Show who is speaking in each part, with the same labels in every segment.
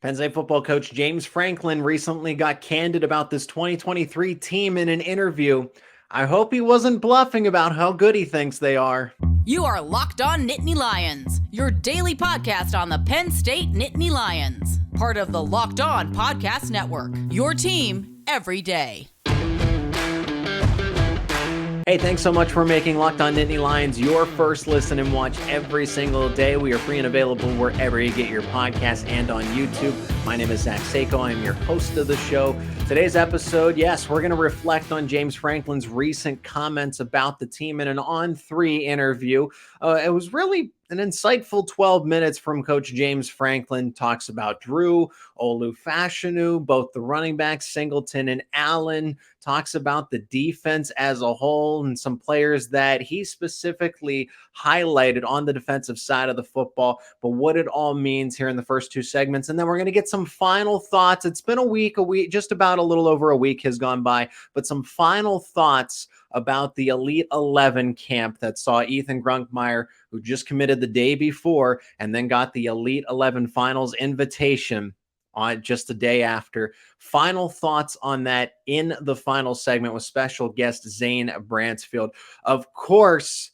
Speaker 1: Penn State football coach James Franklin recently got candid about this 2023 team in an interview. I hope he wasn't bluffing about how good he thinks they are.
Speaker 2: You are Locked On Nittany Lions, your daily podcast on the Penn State Nittany Lions. Part of the Locked On Podcast Network, your team every day.
Speaker 1: Hey, thanks so much for making Locked On Nittany Lions your first listen and watch every single day. We are free and available wherever you get your podcasts and on YouTube. My name is Zach Seyko. I'm your host of the show. Today's episode, yes, we're going to reflect on James Franklin's recent comments about the team in an On3 interview. It was really an insightful 12 minutes from Coach James Franklin. Talks about Drew, Olu Fashanu, both the running backs, Singleton and Allen. Talks about the defense as a whole and some players that he specifically highlighted on the defensive side of the football, but what it all means here in the first two segments. And then we're going to get some final thoughts. It's been a week, just about a little over a week has gone by, but some final thoughts about the Elite 11 camp that saw Ethan Grunkemeyer, who just committed the day before and then got the Elite 11 finals invitation on just a day after. Final thoughts on that in the final segment with special guest Zane Brancefield. Of course,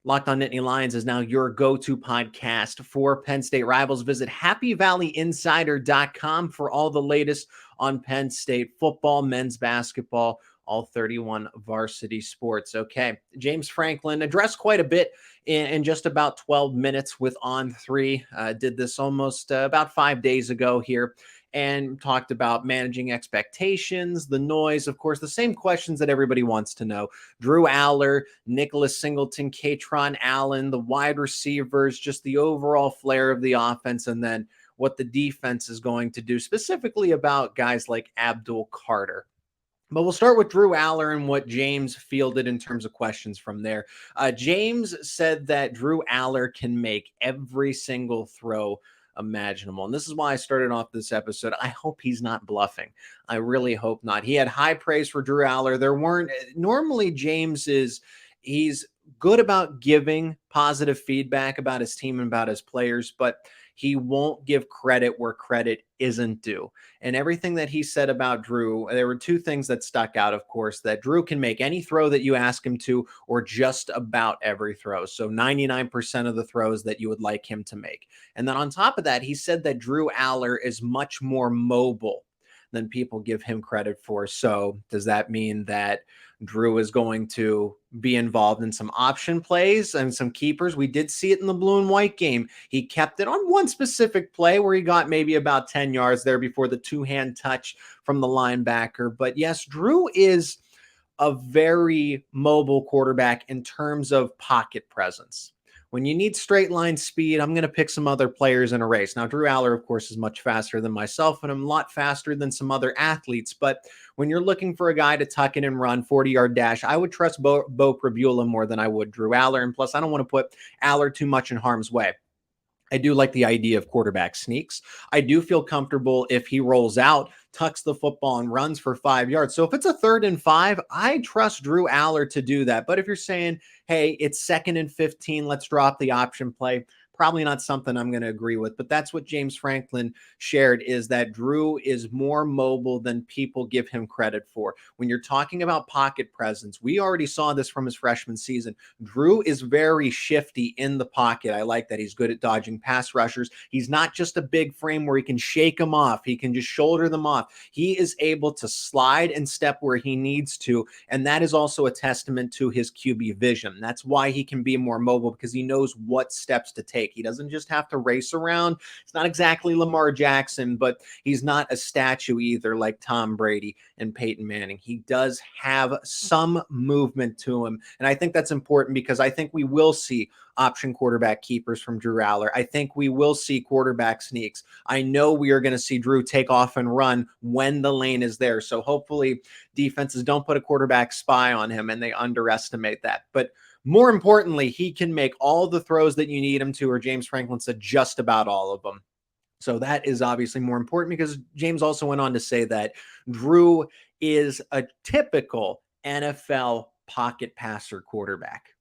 Speaker 1: Locked On Nittany Lions is now your go-to podcast for Penn State rivals. Visit happyvalleyinsider.com for all the latest on Penn State football, men's basketball, all 31 varsity sports. Okay, James Franklin addressed quite a bit in just about 12 minutes with On3. Did this almost about 5 days ago here and talked about managing expectations, the noise, of course, the same questions that everybody wants to know. Drew Allar, Nicholas Singleton, Kaytron Allen, the wide receivers, just the overall flair of the offense, and then what the defense is going to do, specifically about guys like Abdul Carter. But we'll start with Drew Allar and what James fielded in terms of questions from there. James said that Drew Allar can make every single throw imaginable. And this is why I started off this episode. I hope he's not bluffing. I really hope not. He had high praise for Drew Allar. Normally he's good about giving positive feedback about his team and about his players, but he won't give credit where credit isn't due. And everything that he said about Drew, there were two things that stuck out, of course, that Drew can make any throw that you ask him to, or just about every throw. So 99% of the throws that you would like him to make. And then on top of that, he said that Drew Allar is much more mobile than people give him credit for. So does that mean that Drew is going to be involved in some option plays and some keepers? We did see it in the blue and white game. He kept it on one specific play where he got maybe about 10 yards there before the two-hand touch from the linebacker. But yes, Drew is a very mobile quarterback in terms of pocket presence. When you need straight line speed, I'm going to pick some other players in a race. Now, Drew Allar, of course, is much faster than myself, and I'm a lot faster than some other athletes. But when you're looking for a guy to tuck in and run 40-yard dash, I would trust Bo Prabula more than I would Drew Allar. And plus, I don't want to put Allar too much in harm's way. I do like the idea of quarterback sneaks. I do feel comfortable if he rolls out, tucks the football, and runs for 5 yards. So if it's a 3rd and 5, I trust Drew Allar to do that. But if you're saying, hey, it's 2nd and 15, let's drop the option play, probably not something I'm going to agree with. But that's what James Franklin shared, is that Drew is more mobile than people give him credit for. When you're talking about pocket presence, we already saw this from his freshman season. Drew is very shifty in the pocket. I like that. He's good at dodging pass rushers. He's not just a big frame where he can shake them off. He can just shoulder them off. He is able to slide and step where he needs to. And that is also a testament to his QB vision. That's why he can be more mobile, because he knows what steps to take. He doesn't just have to race around. It's not exactly Lamar Jackson, but he's not a statue either like Tom Brady and Peyton Manning. He does have some movement to him. And I think that's important, because I think we will see option quarterback keepers from Drew Allar. I think we will see quarterback sneaks. I know we are going to see Drew take off and run when the lane is there. So hopefully defenses don't put a quarterback spy on him and they underestimate that. But more importantly, he can make all the throws that you need him to, or James Franklin said just about all of them. So that is obviously more important, because James also went on to say that Drew is a typical NFL pocket passer quarterback.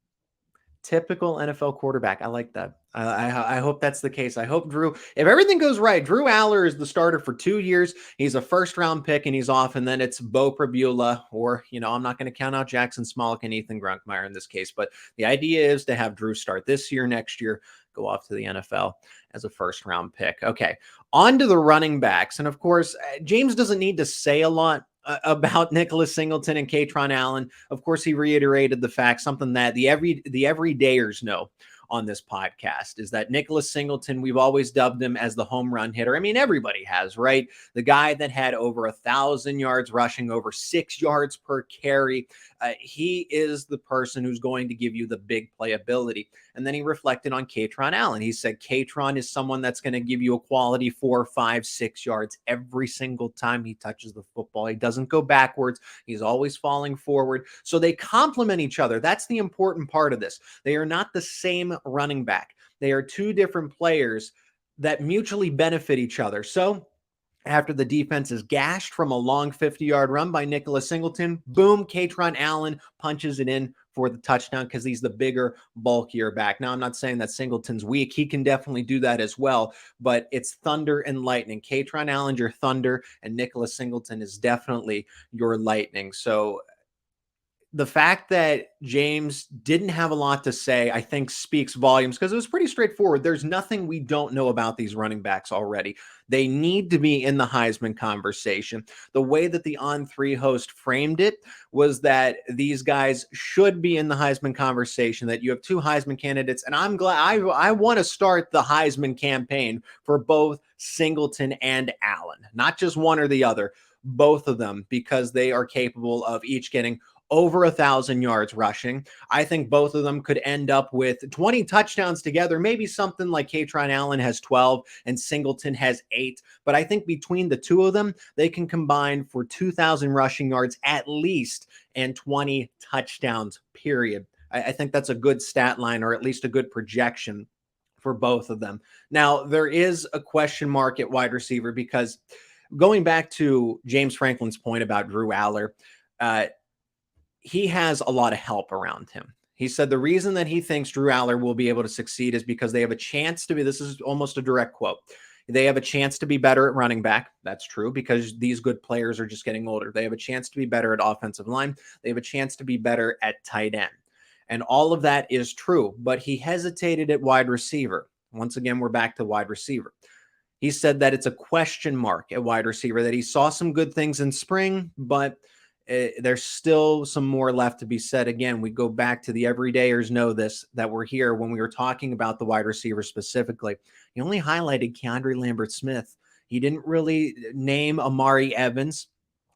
Speaker 1: Typical NFL quarterback. I like that. I hope that's the case. I hope if everything goes right, Drew Allar is the starter for 2 years. He's a first-round pick, and he's off, and then it's Bo Prabula, or, I'm not going to count out Jackson Smolik and Ethan Grunkemeyer in this case, but the idea is to have Drew start this year, next year, go off to the NFL as a first-round pick. Okay, on to the running backs, and of course, James doesn't need to say a lot about Nicholas Singleton and Kaytron Allen. Of course, he reiterated the fact, something that the everydayers know on this podcast, is that Nicholas Singleton, we've always dubbed him as the home run hitter. I mean, everybody has, right? The guy that had over 1,000 yards rushing, over 6 yards per carry. He is the person who's going to give you the big playability. And then he reflected on Kaytron Allen. He said Kaytron is someone that's going to give you a quality 4, 5, 6 yards every single time he touches the football. He doesn't go backwards. He's always falling forward. So they complement each other. That's the important part of this. They are not the same running back. They are two different players that mutually benefit each other. So after the defense is gashed from a long 50-yard run by Nicholas Singleton, boom, Kaytron Allen punches it in for the touchdown because he's the bigger, bulkier back. Now, I'm not saying that Singleton's weak. He can definitely do that as well, but it's thunder and lightning. Kaytron Allen's your thunder, and Nicholas Singleton is definitely your lightning. So the fact that James didn't have a lot to say, I think speaks volumes, because it was pretty straightforward. There's nothing we don't know about these running backs already. They need to be in the Heisman conversation. The way that the On3 host framed it was that these guys should be in the Heisman conversation, that you have two Heisman candidates. And I'm glad I want to start the Heisman campaign for both Singleton and Allen, not just one or the other, both of them, because they are capable of each getting over 1,000 yards rushing. I think both of them could end up with 20 touchdowns together, maybe something like Kaytron Allen has 12 and Singleton has 8. But I think between the two of them, they can combine for 2,000 rushing yards at least and 20 touchdowns, period. I think that's a good stat line, or at least a good projection for both of them. Now, there is a question mark at wide receiver, because going back to James Franklin's point about Drew Allar, he has a lot of help around him. He said the reason that he thinks Drew Allar will be able to succeed is because they have a chance to be, this is almost a direct quote, they have a chance to be better at running back. That's true, because these good players are just getting older. They have a chance to be better at offensive line. They have a chance to be better at tight end. And all of that is true, but he hesitated at wide receiver. Once again, we're back to wide receiver. He said that it's a question mark at wide receiver, that he saw some good things in spring, but there's still some more left to be said. Again, we go back to the everydayers know this, that we're here when we were talking about the wide receiver specifically. He only highlighted Keandre Lambert-Smith. He didn't really name Amari Evans.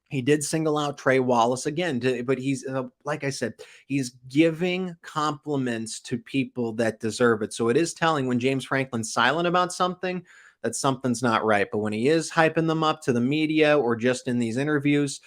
Speaker 1: He did single out Trey Wallace again, but he's, like I said, he's giving compliments to people that deserve it. So it is telling when James Franklin's silent about something, that something's not right. But when he is hyping them up to the media or just in these interviews,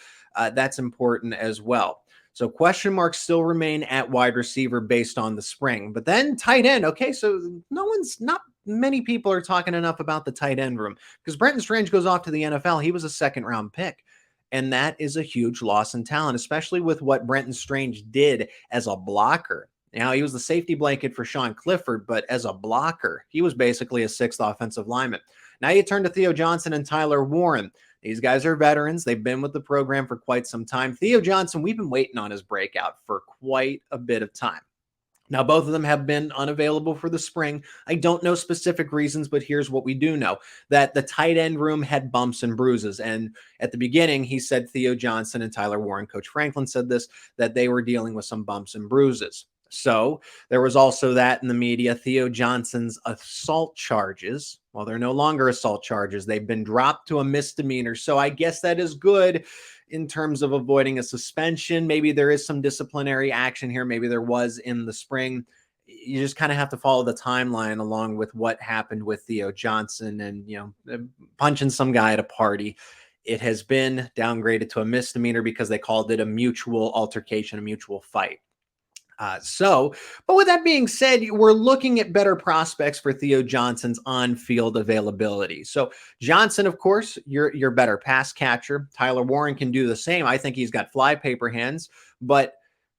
Speaker 1: that's important as well. So question marks still remain at wide receiver based on the spring. But then tight end. Okay, so not many people are talking enough about the tight end room, because Brenton Strange goes off to the NFL. He was a second-round pick. And that is a huge loss in talent, especially with what Brenton Strange did as a blocker. Now, he was the safety blanket for Sean Clifford, but as a blocker, he was basically a sixth offensive lineman. Now you turn to Theo Johnson and Tyler Warren. These guys are veterans. They've been with the program for quite some time. Theo Johnson, we've been waiting on his breakout for quite a bit of time. Now, both of them have been unavailable for the spring. I don't know specific reasons, but here's what we do know, that the tight end room had bumps and bruises. And at the beginning, he said Theo Johnson and Tyler Warren, Coach Franklin said this, that they were dealing with some bumps and bruises. So there was also that in the media. Theo Johnson's assault charges, well, they're no longer assault charges. They've been dropped to a misdemeanor. So I guess that is good in terms of avoiding a suspension. Maybe there is some disciplinary action here. Maybe there was in the spring. You just kind of have to follow the timeline along with what happened with Theo Johnson and, punching some guy at a party. It has been downgraded to a misdemeanor because they called it a mutual altercation, a mutual fight. But with that being said, we're looking at better prospects for Theo Johnson's on-field availability. So Johnson, of course, you're better pass catcher. Tyler Warren can do the same. I think he's got flypaper hands, but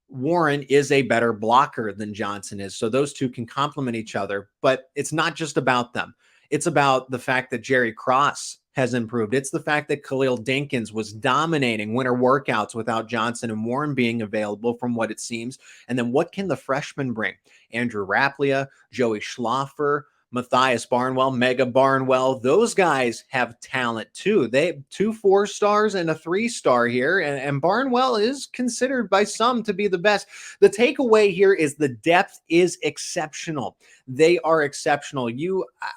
Speaker 1: Warren is a better blocker than Johnson is. So those two can complement each other, but it's not just about them. It's about the fact that Jerry Cross has improved. It's the fact that Khalil Dinkins was dominating winter workouts without Johnson and Warren being available from what it seems. And then what can the freshmen bring? Andrew Raplia, Joey Schlaffer, Matthias Barnwell, Mega Barnwell, those guys have talent too. They have 2 4-stars and a 3-star here, and Barnwell is considered by some to be the best. The takeaway here is the depth is exceptional. They are exceptional.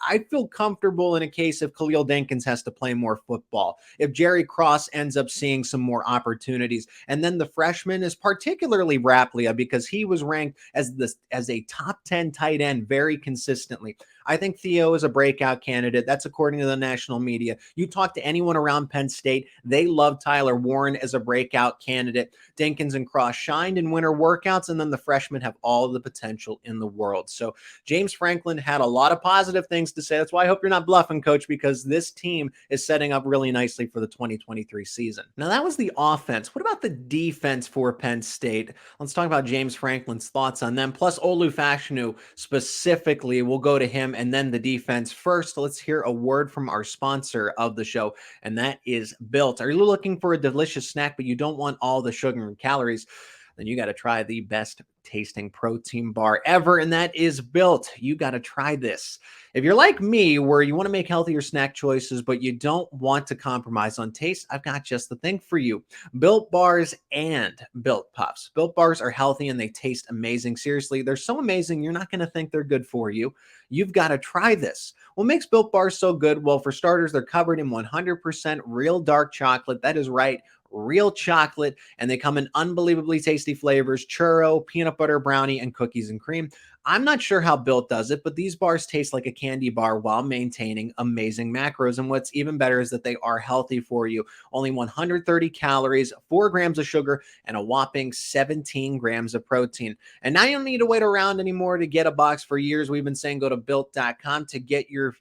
Speaker 1: I feel comfortable in a case if Khalil Dinkins has to play more football, if Jerry Cross ends up seeing some more opportunities, and then the freshman is particularly Raplia because he was ranked as a top 10 tight end very consistently. I think Theo is a breakout candidate. That's according to the national media. You talk to anyone around Penn State, they love Tyler Warren as a breakout candidate. Dinkins and Cross shined in winter workouts, and then the freshmen have all the potential in the world. So James Franklin had a lot of positive things to say. That's why I hope you're not bluffing, Coach, because this team is setting up really nicely for the 2023 season. Now, that was the offense. What about the defense for Penn State? Let's talk about James Franklin's thoughts on them, plus Olu Fashanu specifically. We'll go to him and then the defense. First, let's hear a word from our sponsor of the show, and that is Built. Are you looking for a delicious snack, but you don't want all the sugar and calories? Then you got to try the best tasting protein bar ever, and that is Built. You got to try this. If you're like me, where you want to make healthier snack choices, but you don't want to compromise on taste, I've got just the thing for you. Built Bars and Built Puffs. Built Bars are healthy and they taste amazing. Seriously, they're so amazing, you're not going to think they're good for you. You've got to try this. What makes Built Bars so good? Well, for starters, they're covered in 100% real dark chocolate. That is right, real chocolate, and they come in unbelievably tasty flavors: churro, peanut butter brownie, and cookies and cream. I'm not sure how Built does it, but these bars taste like a candy bar while maintaining amazing macros. And what's even better is that they are healthy for you. Only 130 calories, 4 grams of sugar, and a whopping 17 grams of protein. And now you don't need to wait around anymore to get a box. For years, we've been saying go to Built.com to get your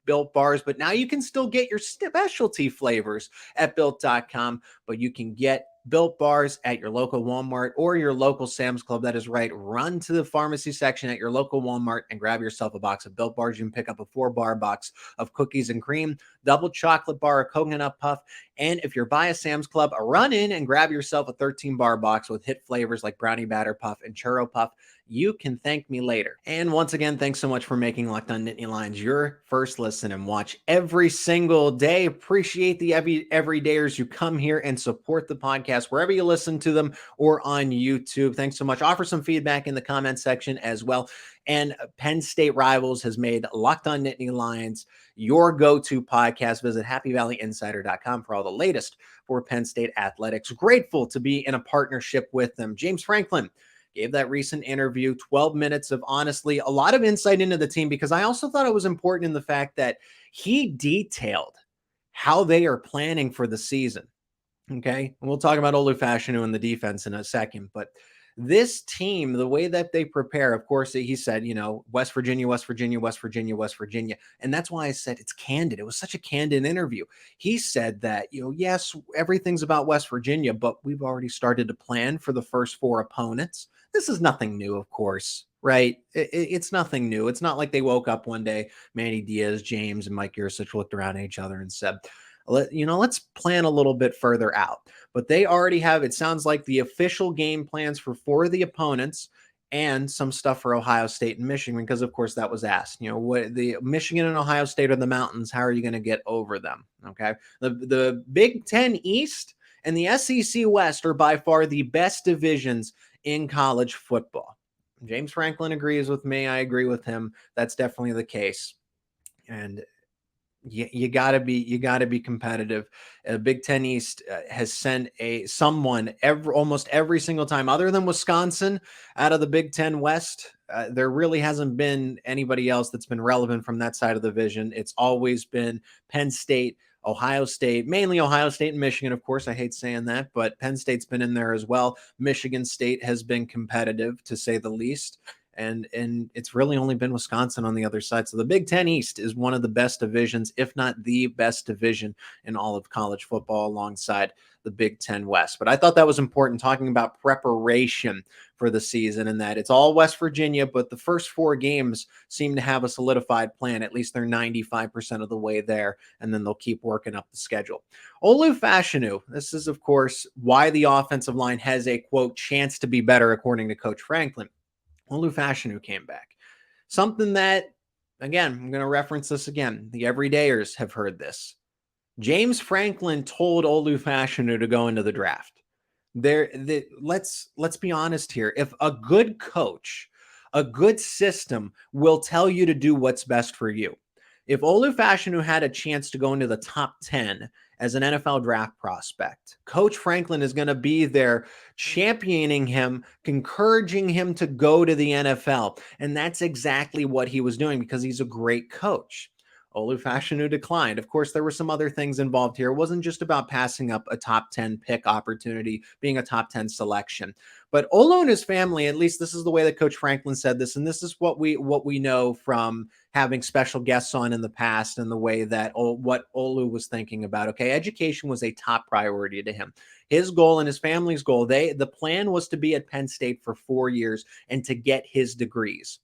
Speaker 1: Built Bars, but now you can still get your specialty flavors at Built.com, but you can get Built Bars at your local Walmart or your local Sam's Club. That is right. Run to the pharmacy section at your local Walmart and grab yourself a box of Built Bars. You can pick up a 4-bar box of cookies and cream, double chocolate bar, a coconut puff, and if you're by a Sam's Club, run in and grab yourself a 13-bar box with hit flavors like brownie batter puff and churro puff. You can thank me later. And once again, thanks so much for making Locked On Nittany Lions your first listen and watch every single day. Appreciate the everydayers who come here and support the podcast wherever you listen to them or on YouTube. Thanks so much. Offer some feedback in the comment section as well. And Penn State Rivals has made Locked On Nittany Lions your go-to podcast. Visit happyvalleyinsider.com for all the latest for Penn State athletics. Grateful to be in a partnership with them. James Franklin gave that recent interview, 12 minutes of honestly a lot of insight into the team, because I also thought it was important in the fact that he detailed how they are planning for the season. Okay. And we'll talk about Olu Fashanu and the defense in a second, but this team, the way that they prepare, of course, he said, West Virginia, West Virginia, West Virginia, West Virginia. And that's why I said it's candid. It was such a candid interview. He said that, yes, everything's about West Virginia, but we've already started to plan for the first 4 opponents. This is nothing new, of course, right? It's nothing new. It's not like they woke up one day, Manny Diaz, James, and Mike Yurcich looked around at each other and said, let's plan a little bit further out. But they already have, it sounds like, the official game plans for 4 of the opponents and some stuff for Ohio State and Michigan, because of course that was asked. What the Michigan and Ohio State are the mountains. How are you going to get over them? Okay. The Big Ten East and the SEC West are by far the best divisions in college football. James Franklin agrees with me. I agree with him. That's definitely the case. And you gotta be competitive. Big Ten East has sent someone almost every single time, other than Wisconsin, out of the Big Ten West. There really hasn't been anybody else that's been relevant from that side of the division. It's always been Penn State, Ohio State, mainly Ohio State and Michigan. Of course, I hate saying that, but Penn State's been in there as well. Michigan State has been competitive, to say the least. And it's really only been Wisconsin on the other side. So the Big Ten East is one of the best divisions, if not the best division in all of college football, alongside the Big Ten West. But I thought that was important, talking about preparation for the season, and that it's all West Virginia, but the first 4 games seem to have a solidified plan. At least they're 95% of the way there, and then they'll keep working up the schedule. Olu Fashanu, this is, of course, why the offensive line has a, quote, chance to be better, according to Coach Franklin. Olu Fashanu came back. Something that, again, I'm going to reference this again. The everydayers have heard this. James Franklin told Olu Fashanu to go into the draft. Let's be honest here. If a good coach, a good system will tell you to do what's best for you. If Olu Fashanu had a chance to go into the top 10 as an NFL draft prospect, Coach Franklin is going to be there championing him, encouraging him to go to the NFL. And that's exactly what he was doing, because he's a great coach. Olu Fashanu declined. Of course, there were some other things involved here. It wasn't just about passing up a top 10 pick opportunity, being a top 10 selection. But Olu and his family, at least this is the way that Coach Franklin said this, and this is what we know from having special guests on in the past, and the way that what Olu was thinking about. Okay, education was a top priority to him. His goal and his family's goal, the plan was to be at Penn State for 4 years and to get his degrees.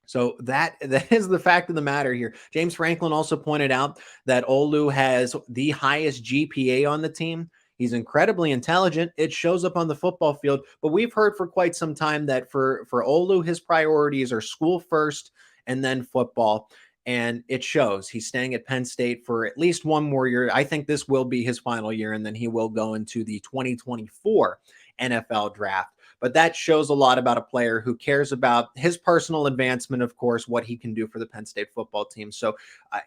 Speaker 1: So that is the fact of the matter here. James Franklin also pointed out that Olu has the highest GPA on the team. He's incredibly intelligent. It shows up on the football field. But we've heard for quite some time that for Olu, his priorities are school first and then football. And it shows. He's staying at Penn State for at least one more year. I think this will be his final year, and then he will go into the 2024 NFL draft. But that shows a lot about a player who cares about his personal advancement, of course, what he can do for the Penn State football team. So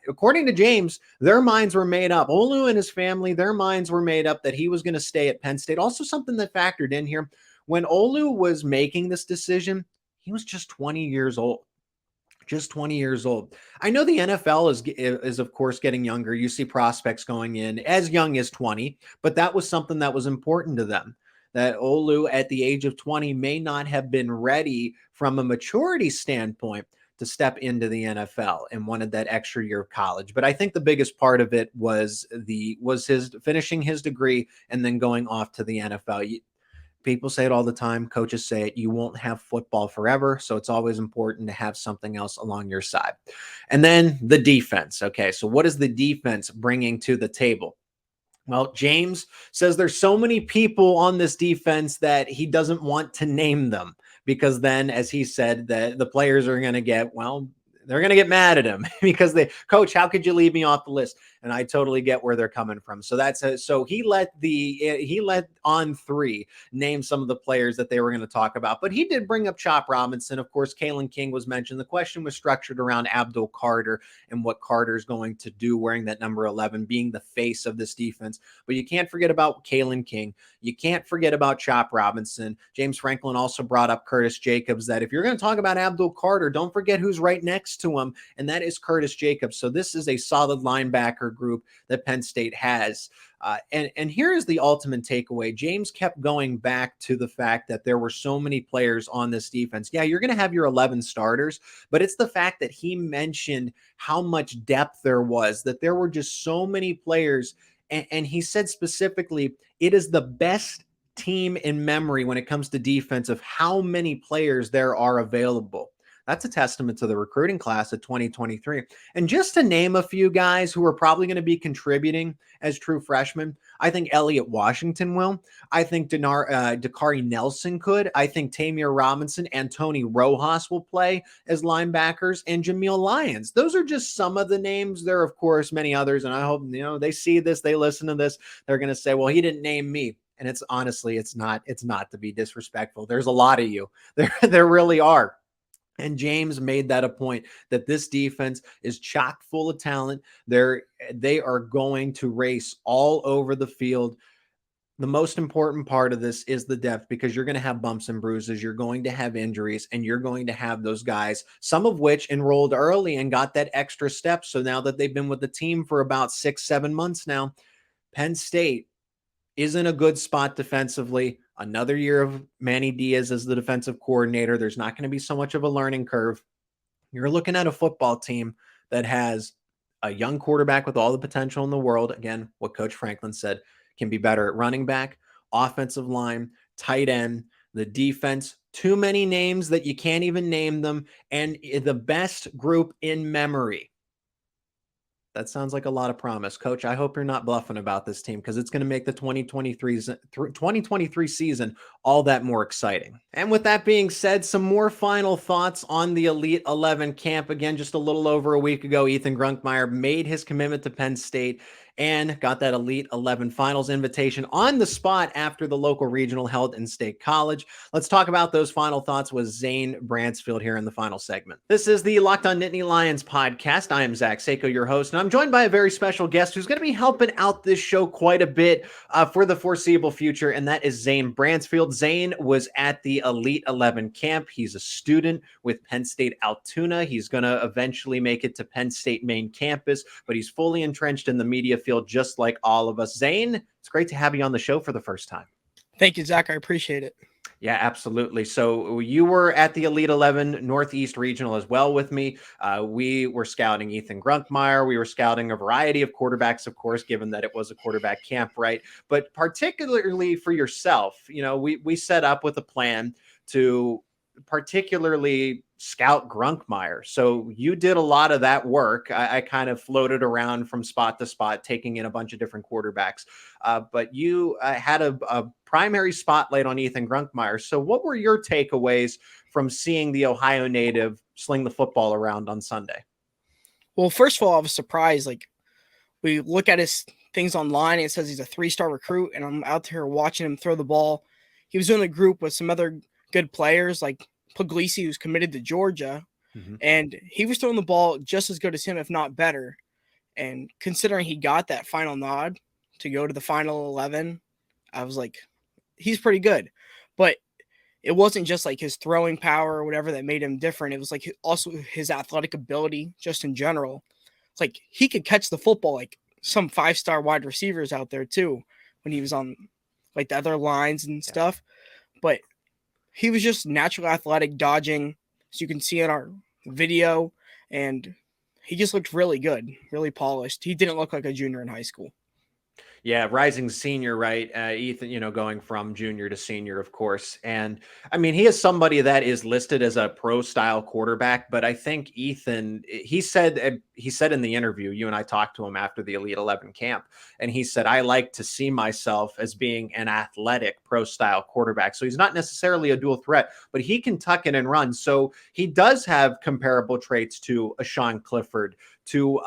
Speaker 1: according to James, their minds were made up. Olu and his family, their minds were made up that he was going to stay at Penn State. Also, something that factored in here, when Olu was making this decision, he was just 20 years old. Just 20 years old. I know the NFL is of course getting younger. You see prospects going in as young as 20, but that was something that was important to them. That Olu at the age of 20 may not have been ready from a maturity standpoint to step into the NFL and wanted that extra year of college. But I think the biggest part of it was his finishing his degree and then going off to the NFL. People say it all the time. Coaches say it. You won't have football forever. So it's always important to have something else along your side. And then the defense. Okay, so what is the defense bringing to the table? Well, James says there's so many people on this defense that he doesn't want to name them, because then, as he said, the players are going to get, well, they're going to get mad at him because coach, how could you leave me off the list? And I totally get where they're coming from. So so he let On3 name some of the players that they were going to talk about, but he did bring up Chop Robinson. Of course, Kalen King was mentioned. The question was structured around Abdul Carter and what Carter's going to do wearing that number 11, being the face of this defense. But you can't forget about Kalen King. You can't forget about Chop Robinson. James Franklin also brought up Curtis Jacobs, that if you're going to talk about Abdul Carter, don't forget who's right next to him, and that is Curtis Jacobs. So this is a solid linebacker group that Penn State has. And here is the ultimate takeaway. James kept going back to the fact that there were so many players on this defense. Yeah, you're going to have your 11 starters, but it's the fact that he mentioned how much depth there was, that there were just so many players. And he said specifically, it is the best team in memory when it comes to defense of how many players there are available. That's a testament to the recruiting class of 2023. And just to name a few guys who are probably going to be contributing as true freshmen, I think Elliott Washington will. I think Dakari Nelson could. I think Tamir Robinson and Tony Rojas will play as linebackers, and Jameel Lyons. Those are just some of the names. There are, of course, many others, and I hope they see this, they listen to this. They're going to say, well, he didn't name me. And it's honestly, it's not to be disrespectful. There's a lot of you. There really are. And James made that a point, that this defense is chock full of talent. They are going to race all over the field. The most important part of this is the depth, because you're going to have bumps and bruises. You're going to have injuries, and you're going to have those guys, some of which enrolled early and got that extra step. So now that they've been with the team for about 6-7 months now, Penn State is in a good spot defensively. Another year of Manny Diaz as the defensive coordinator. There's not going to be so much of a learning curve. You're looking at a football team that has a young quarterback with all the potential in the world. Again, what Coach Franklin said, can be better at running back, offensive line, tight end, the defense, too many names that you can't even name them, and the best group in memory. That sounds like a lot of promise. Coach, I hope you're not bluffing about this team because it's going to make the 2023 season all that more exciting. And with that being said, some more final thoughts on the Elite 11 camp. Again, just a little over a week ago, Ethan Grunkemeyer made his commitment to Penn State and got that Elite 11 finals invitation on the spot after the local regional held in State College. Let's talk about those final thoughts with Zane Brancefield here in the final segment. This is the Locked On Nittany Lions podcast. I am Zach Seyko, your host, and I'm joined by a very special guest who's going to be helping out this show quite a bit for the foreseeable future, and that is Zane Brancefield. Zane was at the Elite 11 camp. He's a student with Penn State Altoona. He's going to eventually make it to Penn State main campus, but he's fully entrenched in the media field just like all of us. Zane, it's great to have you on the show for the first time.
Speaker 3: Thank you, Zach. I appreciate it.
Speaker 1: Yeah, absolutely. So you were at the Elite 11 Northeast Regional as well with me. We were scouting Ethan Grunkemeyer. We were scouting a variety of quarterbacks, of course, given that it was a quarterback camp, right? But particularly for yourself, we set up with a plan to particularly scout Grunkemeyer. So you did a lot of that work. I kind of floated around from spot to spot, taking in a bunch of different quarterbacks. But you had a primary spotlight on Ethan Grunkemeyer. So what were your takeaways from seeing the Ohio native sling the football around on Sunday?
Speaker 3: Well, first of all, I was surprised. Like, we look at his things online and it says he's a 3-star recruit, and I'm out here watching him throw the ball. He was in a group with some other good players like Puglisi, who's committed to Georgia, and he was throwing the ball just as good as him, if not better. And considering he got that final nod to go to the final 11, I was like, he's pretty good. But it wasn't just like his throwing power or whatever that made him different. It was like also his athletic ability just in general. It's like he could catch the football like some 5-star wide receivers out there too when he was on like the other lines and stuff. But he was just naturally athletic, dodging, as you can see in our video, and he just looked really good, really polished. He didn't look like a junior in high school.
Speaker 1: Yeah, rising senior, right? Ethan, going from junior to senior, of course. And I mean, he is somebody that is listed as a pro style quarterback, but I think Ethan, he said in the interview, you and I talked to him after the Elite 11 camp, and he said, I like to see myself as being an athletic pro style quarterback. So he's not necessarily a dual threat, but he can tuck in and run. So he does have comparable traits to a Sean Clifford, to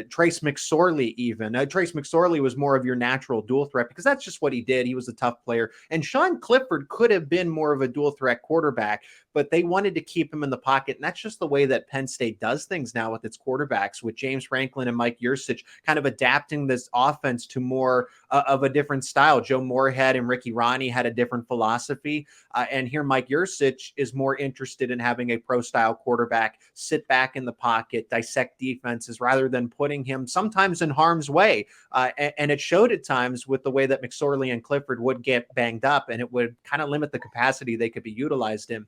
Speaker 1: Trace McSorley even. Trace McSorley was more of your natural dual threat because that's just what he did. He was a tough player. And Sean Clifford could have been more of a dual threat quarterback, but they wanted to keep him in the pocket. And that's just the way that Penn State does things now with its quarterbacks, with James Franklin and Mike Yurcich kind of adapting this offense to more of a different style. Joe Moorhead and Ricky Ronnie had a different philosophy. And here Mike Yurcich is more interested in having a pro-style quarterback sit back in the pocket, dissect defenses, rather than putting him sometimes in harm's way. And it showed at times with the way that McSorley and Clifford would get banged up, and it would kind of limit the capacity they could be utilized in.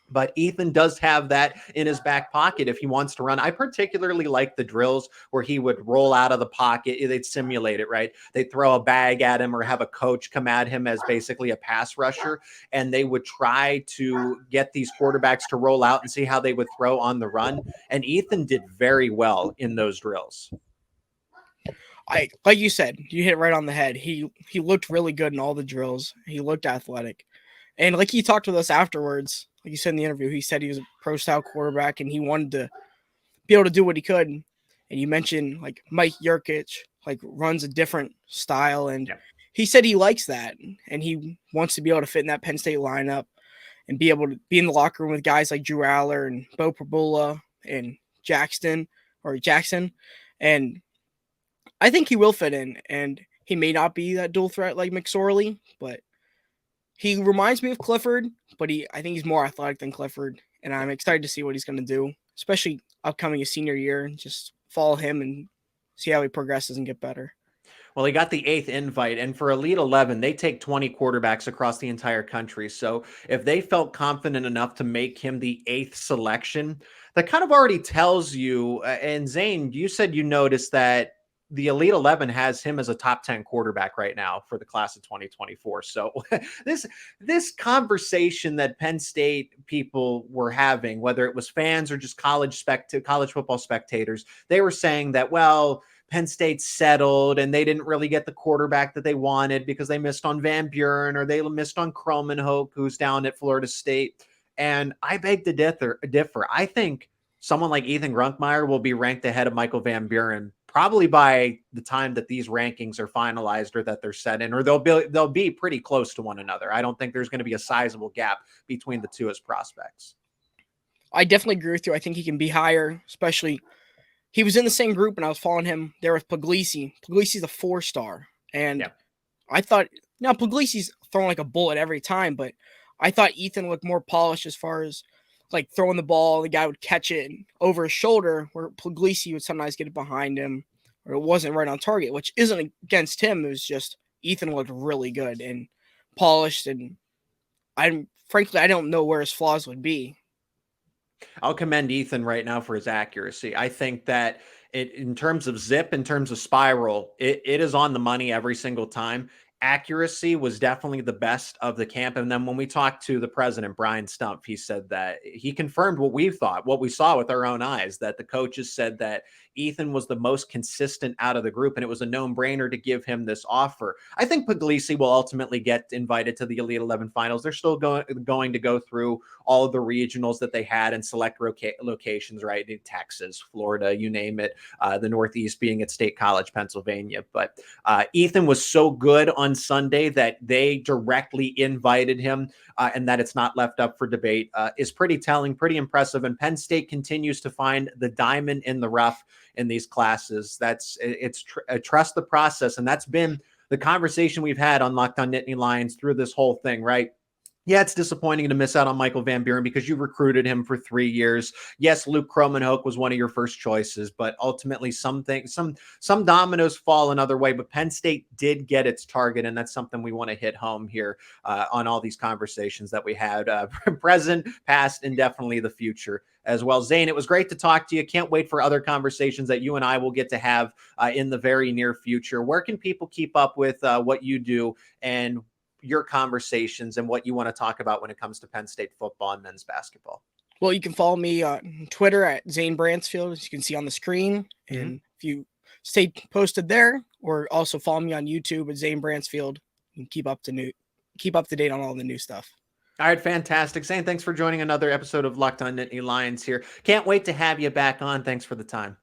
Speaker 1: But Ethan does have that in his back pocket if he wants to run. I particularly like the drills where he would roll out of the pocket. They'd simulate it, right? They'd throw a bag at him or have a coach come at him as basically a pass rusher, and they would try to get these quarterbacks to roll out and see how they would throw on the run. And Ethan did very well in those drills.
Speaker 3: Like you said, you hit it right on the head. He looked really good in all the drills. He looked athletic. And like he talked with us afterwards, like you said in the interview, he said he was a pro-style quarterback and he wanted to be able to do what he could. And you mentioned like Mike Yurcich, like runs a different style. And he said he likes that. And he wants to be able to fit in that Penn State lineup and be able to be in the locker room with guys like Drew Allar and Bo Prabula and Jackson. And I think he will fit in. And he may not be that dual threat like McSorley, but he reminds me of Clifford, but I think he's more athletic than Clifford, and I'm excited to see what he's going to do, especially upcoming his senior year, and just follow him and see how he progresses and get better.
Speaker 1: Well, he got the 8th invite, and for Elite 11, they take 20 quarterbacks across the entire country. So if they felt confident enough to make him the 8th selection, that kind of already tells you. And Zane, you said you noticed that the Elite 11 has him as a top 10 quarterback right now for the class of 2024. So this conversation that Penn State people were having, whether it was fans or just college football spectators, they were saying that, well, Penn State settled and they didn't really get the quarterback that they wanted because they missed on Van Buren or they missed on Kromenhoek, who's down at Florida State. And I beg to differ. I think someone like Ethan Grunkemeyer will be ranked ahead of Michael Van Buren probably by the time that these rankings are finalized or that they're set in, or they'll be pretty close to one another. I don't think there's going to be a sizable gap between the two as prospects.
Speaker 3: I definitely agree with you. I think he can be higher, especially he was in the same group and I was following him there with Puglisi. Puglisi's a 4-star. And yeah. I thought, now Puglisi's throwing like a bullet every time, but I thought Ethan looked more polished as far as like throwing the ball. The guy would catch it over his shoulder, where Puglisi would sometimes get it behind him, or it wasn't right on target, which isn't against him. It was just Ethan looked really good and polished. And frankly, I don't know where his flaws would be.
Speaker 1: I'll commend Ethan right now for his accuracy. I think that in terms of zip, in terms of spiral, it is on the money every single time. Accuracy was definitely the best of the camp. And then when we talked to the president, Brian Stumpf, he said that he confirmed what we thought, what we saw with our own eyes, that the coaches said that Ethan was the most consistent out of the group, and it was a no-brainer to give him this offer. I think Puglisi will ultimately get invited to the Elite 11 finals. They're still going to go through all of the regionals that they had and select locations, right? In Texas, Florida, you name it, the Northeast being at State College, Pennsylvania. But Ethan was so good on Sunday that they directly invited him, and that it's not left up for debate is pretty telling, pretty impressive. And Penn State continues to find the diamond in the rough in these classes. Trust the process. And that's been the conversation we've had on Locked On Nittany Lions through this whole thing, right? Yeah, it's disappointing to miss out on Michael Van Buren because you recruited him for 3 years. Yes, Luke Kromenhoek was one of your first choices, but ultimately some dominoes fall another way. But Penn State did get its target, and that's something we want to hit home here on all these conversations that we had, present, past, and definitely the future as well. Zane, it was great to talk to you. Can't wait for other conversations that you and I will get to have in the very near future. Where can people keep up with what you do and your conversations and what you want to talk about when it comes to Penn State football and men's basketball?
Speaker 3: Well, you can follow me on Twitter at Zane Brancefield, as you can see on the screen. Mm-hmm. And if you stay posted there, or also follow me on YouTube at Zane Brancefield and keep up to date on all the new stuff.
Speaker 1: All right, fantastic. Zane, thanks for joining another episode of Locked On Nittany Lions here. Can't wait to have you back on. Thanks for the time.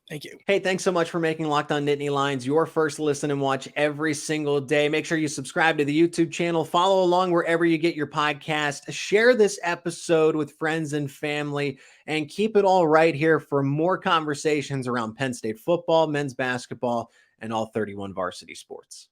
Speaker 3: Thank you.
Speaker 1: Hey, thanks so much for making Locked On Nittany Lions your first listen and watch every single day. Make sure you subscribe to the YouTube channel, follow along wherever you get your podcast, share this episode with friends and family, and keep it all right here for more conversations around Penn State football, men's basketball, and all 31 varsity sports.